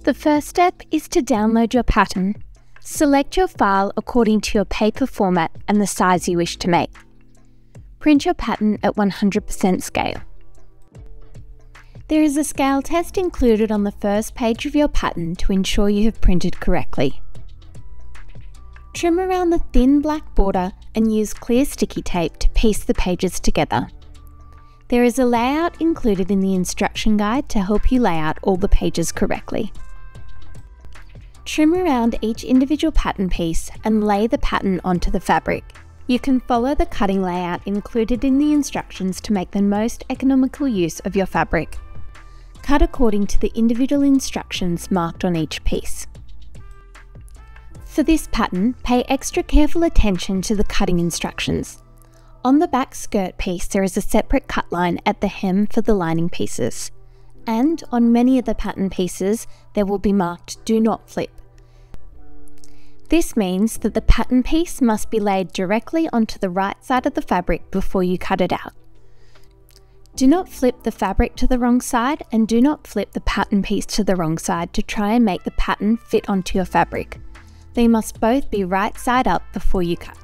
The first step is to download your pattern. Select your file according to your paper format and the size you wish to make. Print your pattern at 100% scale. There is a scale test included on the first page of your pattern to ensure you have printed correctly. Trim around the thin black border and use clear sticky tape to piece the pages together. There is a layout included in the instruction guide to help you lay out all the pages correctly. Trim around each individual pattern piece and lay the pattern onto the fabric. You can follow the cutting layout included in the instructions to make the most economical use of your fabric. Cut according to the individual instructions marked on each piece. For this pattern, pay extra careful attention to the cutting instructions. On the back skirt piece, there is a separate cut line at the hem for the lining pieces. And on many of the pattern pieces, there will be marked "Do not flip." This means that the pattern piece must be laid directly onto the right side of the fabric before you cut it out. Do not flip the fabric to the wrong side and do not flip the pattern piece to the wrong side to try and make the pattern fit onto your fabric. They must both be right side up before you cut.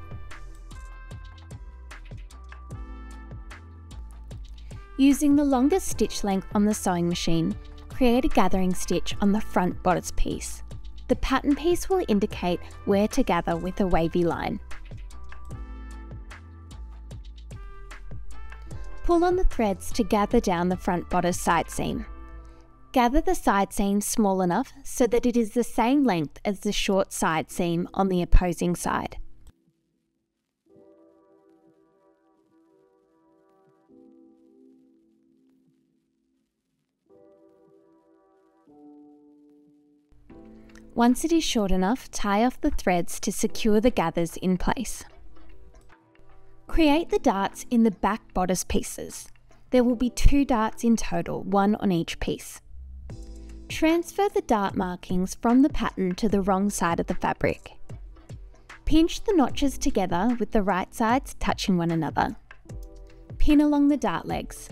Using the longest stitch length on the sewing machine, create a gathering stitch on the front bodice piece. The pattern piece will indicate where to gather with a wavy line. Pull on the threads to gather down the front bodice side seam. Gather the side seam small enough so that it is the same length as the short side seam on the opposing side. Once it is short enough, tie off the threads to secure the gathers in place. Create the darts in the back bodice pieces. There will be 2 darts in total, 1 on each piece. Transfer the dart markings from the pattern to the wrong side of the fabric. Pinch the notches together with the right sides touching one another. Pin along the dart legs.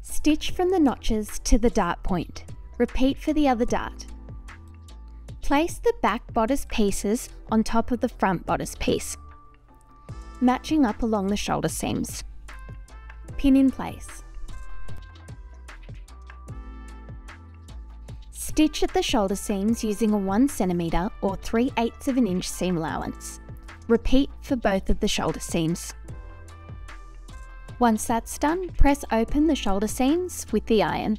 Stitch from the notches to the dart point. Repeat for the other dart. Place the back bodice pieces on top of the front bodice piece, matching up along the shoulder seams. Pin in place. Stitch at the shoulder seams using a 1 cm or 3/8 of an inch seam allowance. Repeat for both of the shoulder seams. Once that's done, press open the shoulder seams with the iron.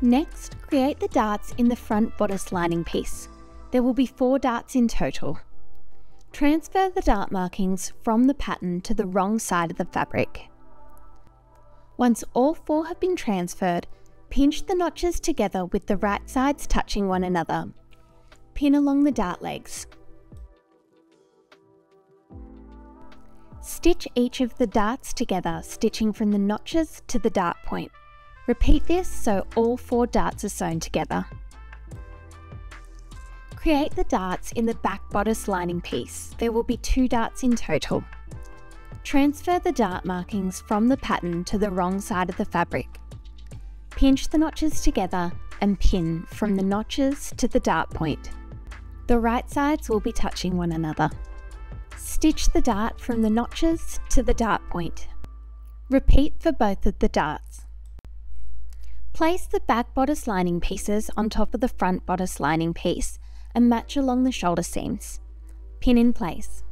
Next, create the darts in the front bodice lining piece. There will be 4 darts in total. Transfer the dart markings from the pattern to the wrong side of the fabric. Once all 4 have been transferred, pinch the notches together with the right sides touching one another. Pin along the dart legs. Stitch each of the darts together, stitching from the notches to the dart point. Repeat this so all 4 darts are sewn together. Create the darts in the back bodice lining piece. There will be 2 darts in total. Transfer the dart markings from the pattern to the wrong side of the fabric. Pinch the notches together and pin from the notches to the dart point. The right sides will be touching one another. Stitch the dart from the notches to the dart point. Repeat for both of the darts. Place the back bodice lining pieces on top of the front bodice lining piece and match along the shoulder seams. Pin in place.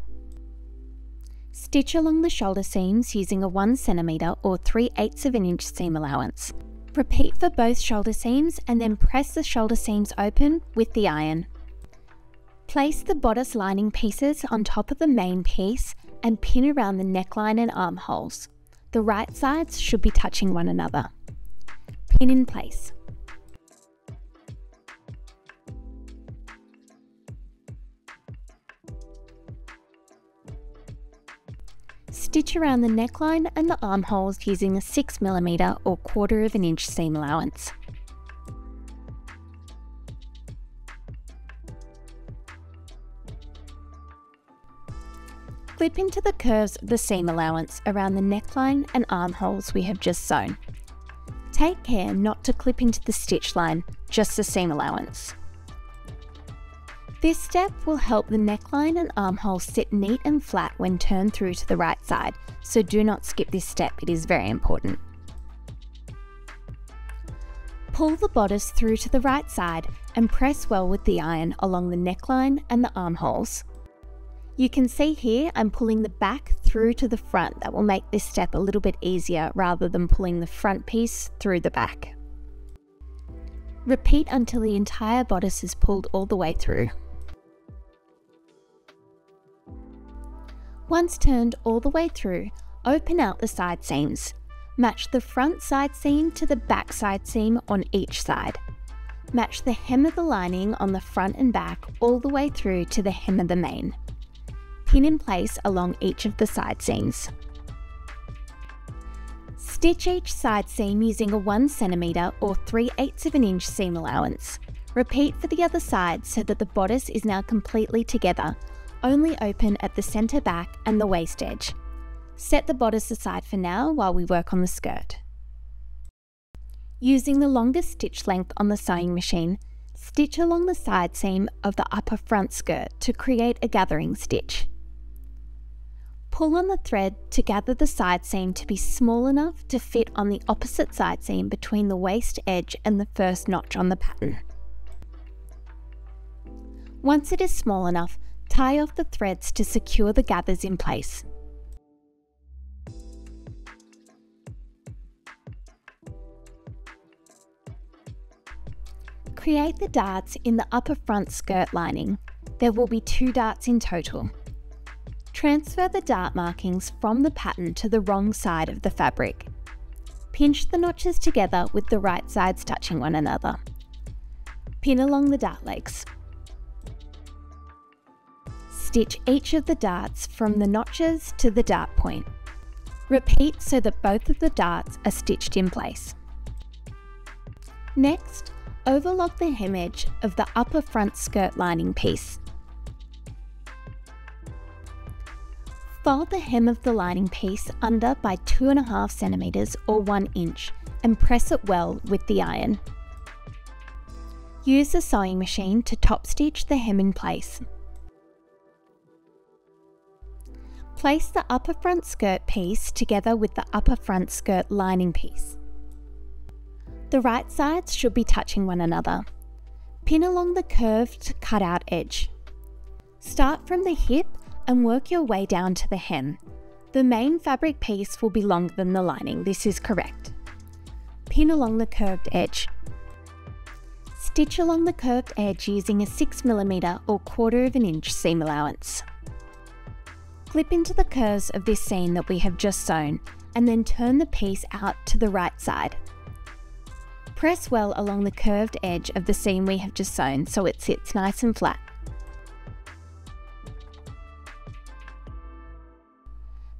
Stitch along the shoulder seams using a 1 cm or 3/8 of an inch seam allowance. Repeat for both shoulder seams and then press the shoulder seams open with the iron. Place the bodice lining pieces on top of the main piece and pin around the neckline and armholes. The right sides should be touching one another. Pin in place. Stitch around the neckline and the armholes using a 6 mm or 1/4 of an inch seam allowance. Clip into the curves of the seam allowance around the neckline and armholes we have just sewn. Take care not to clip into the stitch line, just the seam allowance. This step will help the neckline and armhole sit neat and flat when turned through to the right side, so do not skip this step, it is very important. Pull the bodice through to the right side and press well with the iron along the neckline and the armholes. You can see here I'm pulling the back through to the front. That will make this step a little bit easier rather than pulling the front piece through the back. Repeat until the entire bodice is pulled all the way through. Once turned all the way through, open out the side seams. Match the front side seam to the back side seam on each side. Match the hem of the lining on the front and back all the way through to the hem of the main. Pin in place along each of the side seams. Stitch each side seam using a 1 cm or 3/8 of an inch seam allowance. Repeat for the other side so that the bodice is now completely together, only open at the centre back and the waist edge. Set the bodice aside for now while we work on the skirt. Using the longest stitch length on the sewing machine, stitch along the side seam of the upper front skirt to create a gathering stitch. Pull on the thread to gather the side seam to be small enough to fit on the opposite side seam between the waist edge and the first notch on the pattern. Once it is small enough, tie off the threads to secure the gathers in place. Create the darts in the upper front skirt lining. There will be 2 darts in total. Transfer the dart markings from the pattern to the wrong side of the fabric. Pinch the notches together with the right sides touching one another. Pin along the dart legs. Stitch each of the darts from the notches to the dart point. Repeat so that both of the darts are stitched in place. Next, overlock the hem edge of the upper front skirt lining piece. Fold the hem of the lining piece under by 2.5 cm or 1 inch and press it well with the iron. Use the sewing machine to top stitch the hem in place. Place the upper front skirt piece together with the upper front skirt lining piece. The right sides should be touching one another. Pin along the curved cutout edge. Start from the hip and work your way down to the hem. The main fabric piece will be longer than the lining, this is correct. Pin along the curved edge. Stitch along the curved edge using a 6 mm or 1/4 of an inch seam allowance. Clip into the curves of this seam that we have just sewn and then turn the piece out to the right side. Press well along the curved edge of the seam we have just sewn so it sits nice and flat.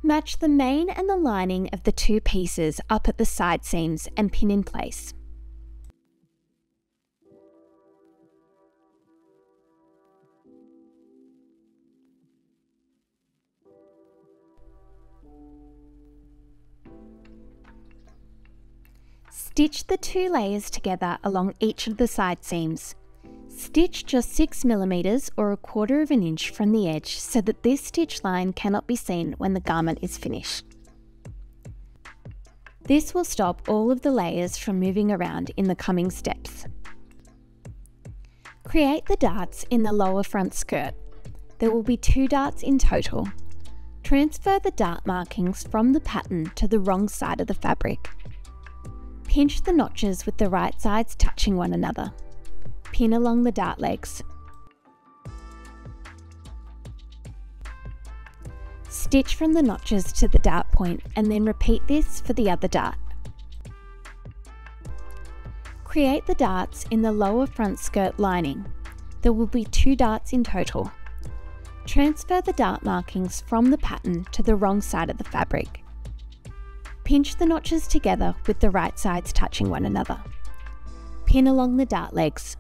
Match the main and the lining of the 2 pieces up at the side seams and pin in place. Stitch the 2 layers together along each of the side seams. Stitch just 6 mm or 1/4 of an inch from the edge so that this stitch line cannot be seen when the garment is finished. This will stop all of the layers from moving around in the coming steps. Create the darts in the lower front skirt. There will be 2 darts in total. Transfer the dart markings from the pattern to the wrong side of the fabric. Pinch the notches with the right sides touching one another. Pin along the dart legs. Stitch from the notches to the dart point and then repeat this for the other dart. Create the darts in the lower front skirt lining. There will be 2 darts in total. Transfer the dart markings from the pattern to the wrong side of the fabric. Pinch the notches together with the right sides touching one another. Pin along the dart legs.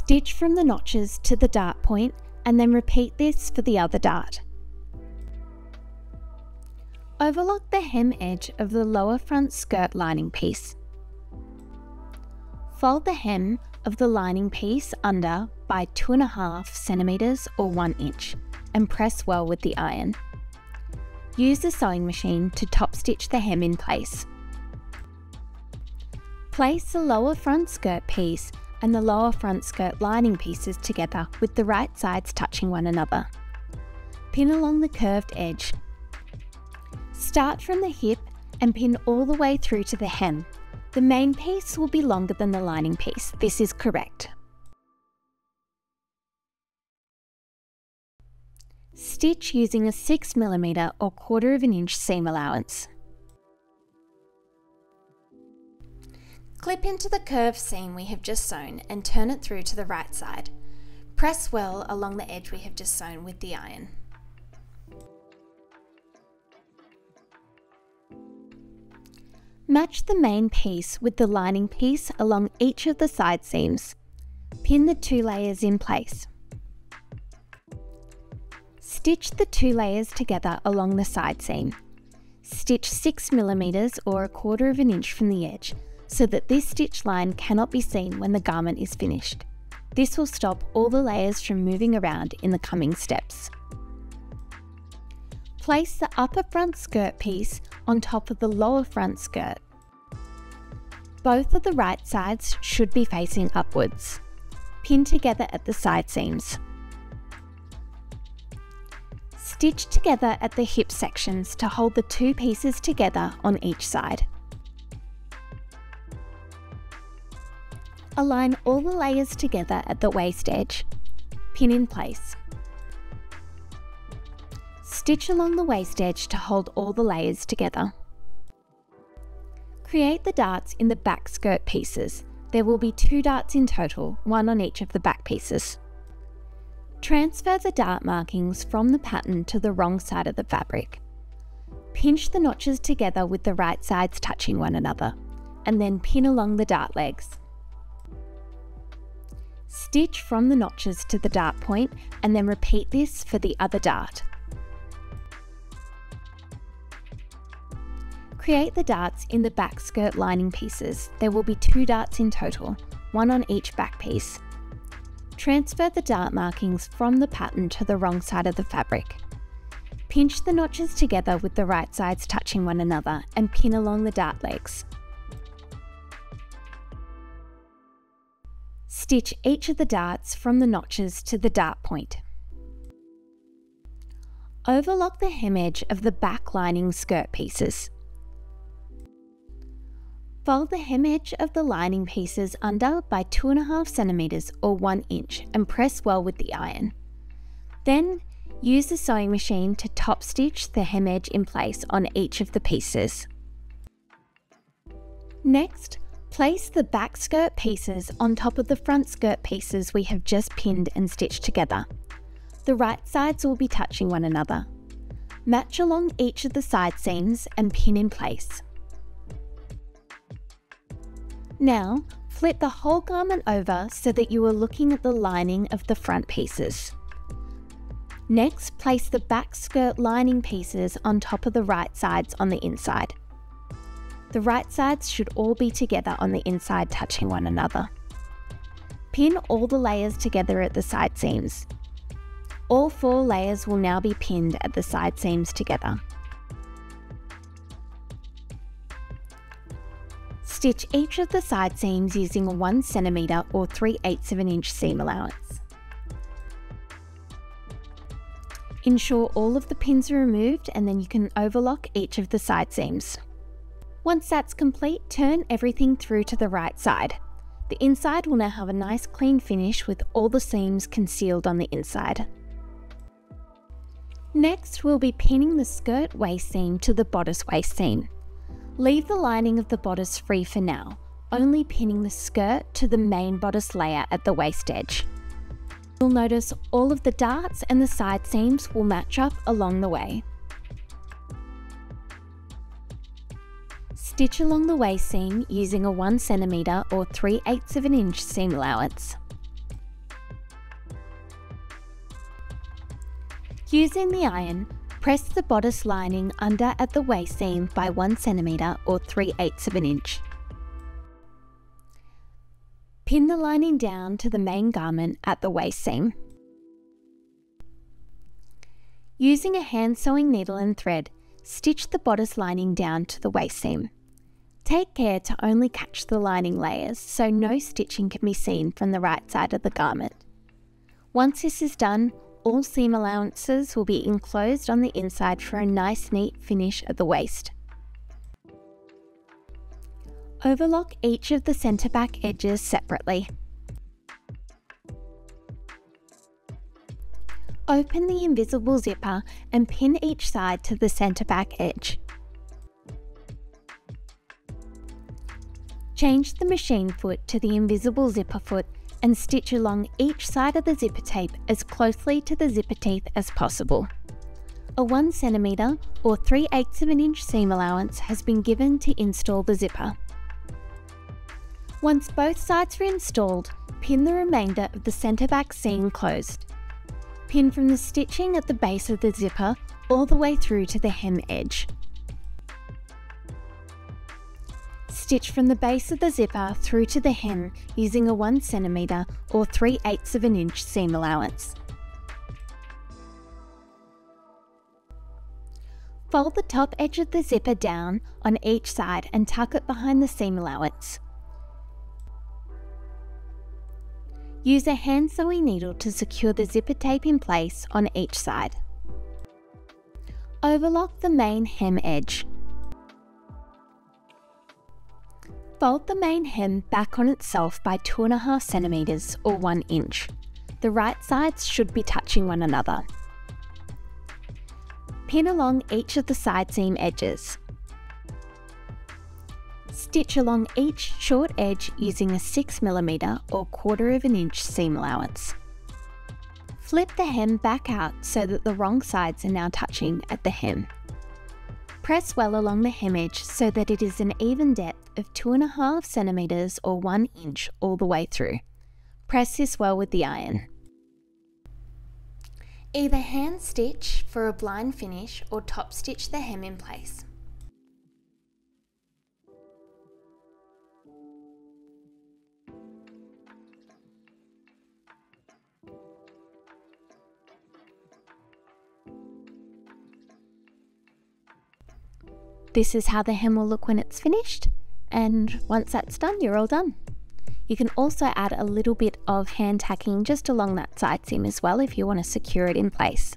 Stitch from the notches to the dart point and then repeat this for the other dart. Overlock the hem edge of the lower front skirt lining piece. Fold the hem of the lining piece under by 2.5 centimeters or 1 inch and press well with the iron. Use the sewing machine to top stitch the hem in place. Place the lower front skirt piece and the lower front skirt lining pieces together with the right sides touching one another. Pin along the curved edge. Start from the hip and pin all the way through to the hem. The main piece will be longer than the lining piece. This is correct. Stitch using a 6mm or 1/4 inch seam allowance. Clip into the curved seam we have just sewn and turn it through to the right side. Press well along the edge we have just sewn with the iron. Match the main piece with the lining piece along each of the side seams. Pin the 2 layers in place. Stitch the 2 layers together along the side seam. Stitch 6mm or 1/4 inch from the edge, so that this stitch line cannot be seen when the garment is finished. This will stop all the layers from moving around in the coming steps. Place the upper front skirt piece on top of the lower front skirt. Both of the right sides should be facing upwards. Pin together at the side seams. Stitch together at the hip sections to hold the 2 pieces together on each side. Align all the layers together at the waist edge. Pin in place. Stitch along the waist edge to hold all the layers together. Create the darts in the back skirt pieces. There will be 2 darts in total, 1 on each of the back pieces. Transfer the dart markings from the pattern to the wrong side of the fabric. Pinch the notches together with the right sides touching one another, and then pin along the dart legs. Stitch from the notches to the dart point and then repeat this for the other dart. Create the darts in the back skirt lining pieces. There will be 2 darts in total, 1 on each back piece. Transfer the dart markings from the pattern to the wrong side of the fabric. Pinch the notches together with the right sides touching one another and pin along the dart legs. Stitch each of the darts from the notches to the dart point. Overlock the hem edge of the back lining skirt pieces. Fold the hem edge of the lining pieces under by 2.5 centimeters or 1 inch and press well with the iron. Then use the sewing machine to top stitch the hem edge in place on each of the pieces. Next, place the back skirt pieces on top of the front skirt pieces we have just pinned and stitched together. The right sides will be touching one another. Match along each of the side seams and pin in place. Now, flip the whole garment over so that you are looking at the lining of the front pieces. Next, place the back skirt lining pieces on top of the right sides on the inside. The right sides should all be together on the inside, touching one another. Pin all the layers together at the side seams. All 4 layers will now be pinned at the side seams together. Stitch each of the side seams using a 1 centimeter or 3/8 of an inch seam allowance. Ensure all of the pins are removed and then you can overlock each of the side seams. Once that's complete, turn everything through to the right side. The inside will now have a nice clean finish with all the seams concealed on the inside. Next, we'll be pinning the skirt waist seam to the bodice waist seam. Leave the lining of the bodice free for now, only pinning the skirt to the main bodice layer at the waist edge. You'll notice all of the darts and the side seams will match up along the way. Stitch along the waist seam using a 1 centimeter or 3/8 of an inch seam allowance. Using the iron, press the bodice lining under at the waist seam by 1 cm or 3/8 of an inch. Pin the lining down to the main garment at the waist seam. Using a hand sewing needle and thread, stitch the bodice lining down to the waist seam. Take care to only catch the lining layers so no stitching can be seen from the right side of the garment. Once this is done, all seam allowances will be enclosed on the inside for a nice neat finish at the waist. Overlock each of the centre back edges separately. Open the invisible zipper and pin each side to the centre back edge. Change the machine foot to the invisible zipper foot and stitch along each side of the zipper tape as closely to the zipper teeth as possible. A 1 cm or 3/8 of an inch seam allowance has been given to install the zipper. Once both sides are installed, pin the remainder of the centre back seam closed. Pin from the stitching at the base of the zipper all the way through to the hem edge. Stitch from the base of the zipper through to the hem using a 1 cm or 3/8 of an inch seam allowance. Fold the top edge of the zipper down on each side and tuck it behind the seam allowance. Use a hand sewing needle to secure the zipper tape in place on each side. Overlock the main hem edge. Fold the main hem back on itself by 2.5 cm or 1 inch. The right sides should be touching one another. Pin along each of the side seam edges. Stitch along each short edge using a 6 mm or 1/4 of an inch seam allowance. Flip the hem back out so that the wrong sides are now touching at the hem. Press well along the hem edge so that it is an even depth of 2.5 cm or 1 inch all the way through. Press this well with the iron. Either hand stitch for a blind finish or top stitch the hem in place. This is how the hem will look when it's finished, and once that's done, you're all done. You can also add a little bit of hand tacking just along that side seam as well if you want to secure it in place.